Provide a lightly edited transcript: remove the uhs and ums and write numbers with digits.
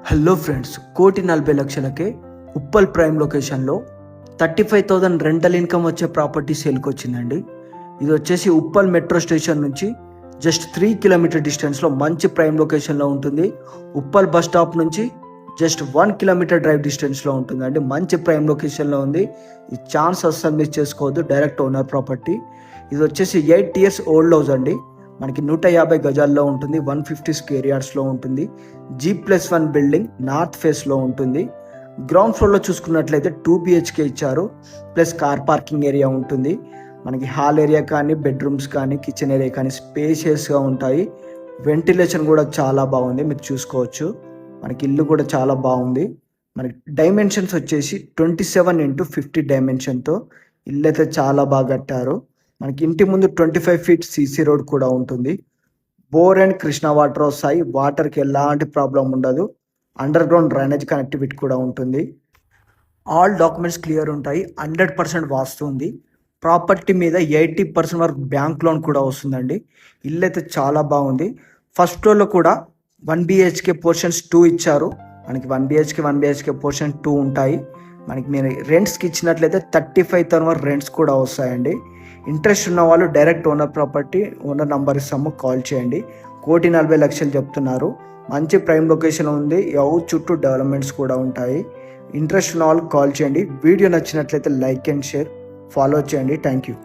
Hello friends, 1,40,00,000కే Uppal prime లొకేషన్లో 35,000 rental income వచ్చే property సేల్కి వచ్చిందండి. ఇది వచ్చేసి ఉప్పల్ మెట్రో స్టేషన్ నుంచి జస్ట్ 3 కిలోమీటర్ డిస్టెన్స్లో మంచి ప్రైమ్ లొకేషన్లో ఉంటుంది. ఉప్పల్ బస్ స్టాప్ నుంచి జస్ట్ 1 కిలోమీటర్ డ్రైవ్ డిస్టెన్స్లో ఉంటుందండి. మంచి ప్రైమ్ లొకేషన్లో ఉంది. ఈ ఛాన్స్ అస్సలు మిస్ చేసుకోవద్దు. Direct owner property. ఇది వచ్చేసి 8 years ఓల్డ్ హౌస్ అండి. మనకి 150 గజాల్లో ఉంటుంది. 150 స్క్వేర్ యార్డ్స్లో ఉంటుంది. G+1 బిల్డింగ్ నార్త్ ఫేస్లో ఉంటుంది. గ్రౌండ్ ఫ్లోర్లో చూసుకున్నట్లయితే 2 BHK ఇచ్చారు. ప్లస్ కార్ పార్కింగ్ ఏరియా ఉంటుంది. మనకి హాల్ ఏరియా కానీ, బెడ్రూమ్స్ కానీ, కిచెన్ ఏరియా కానీ స్పేషియస్గా ఉంటాయి. వెంటిలేషన్ కూడా చాలా బాగుంది, మీరు చూసుకోవచ్చు. మనకి ఇల్లు కూడా చాలా బాగుంది. మనకి డైమెన్షన్స్ వచ్చేసి 27x50 డైమెన్షన్తో ఇల్లు అయితే చాలా బాగా కట్టారు. మనకి ఇంటి ముందు 25 feet CC రోడ్ కూడా ఉంటుంది. బోర్ అండ్ కృష్ణా వాటర్ వస్తాయి. వాటర్కి ఎలాంటి ప్రాబ్లం ఉండదు. అండర్ గ్రౌండ్ డ్రైనేజ్ కనెక్టివిటీ కూడా ఉంటుంది. ఆల్ డాక్యుమెంట్స్ క్లియర్ ఉంటాయి. 100% వాస్తు ఉంది. ప్రాపర్టీ మీద 80% వరకు బ్యాంక్ లోన్ కూడా వస్తుందండి. ఇల్లు అయితే చాలా బాగుంది. ఫస్ట్ ఫ్లోర్లో కూడా 1 BHK పోర్షన్స్ 2 ఇచ్చారు. మనకి 1 BHK పోర్షన్ 2 ఉంటాయి. మనకి మీరు రెంట్స్కి ఇచ్చినట్లయితే 35,000 వరకు రెంట్స్ కూడా వస్తాయండి. ఇంట్రెస్ట్ ఉన్న వాళ్ళు direct owner property owner number ఇస్తాము, కాల్ చేయండి. 1,40,00,000 చెప్తున్నారు. మంచి ప్రైమ్ లొకేషన్ ఉంది. హౌస్ చుట్టూ డెవలప్మెంట్స్ కూడా ఉంటాయి. ఇంట్రెస్ట్ ఉన్న వాళ్ళు కాల్ చేయండి. వీడియో నచ్చినట్లయితే లైక్ అండ్ షేర్, ఫాలో చేయండి. Thank you.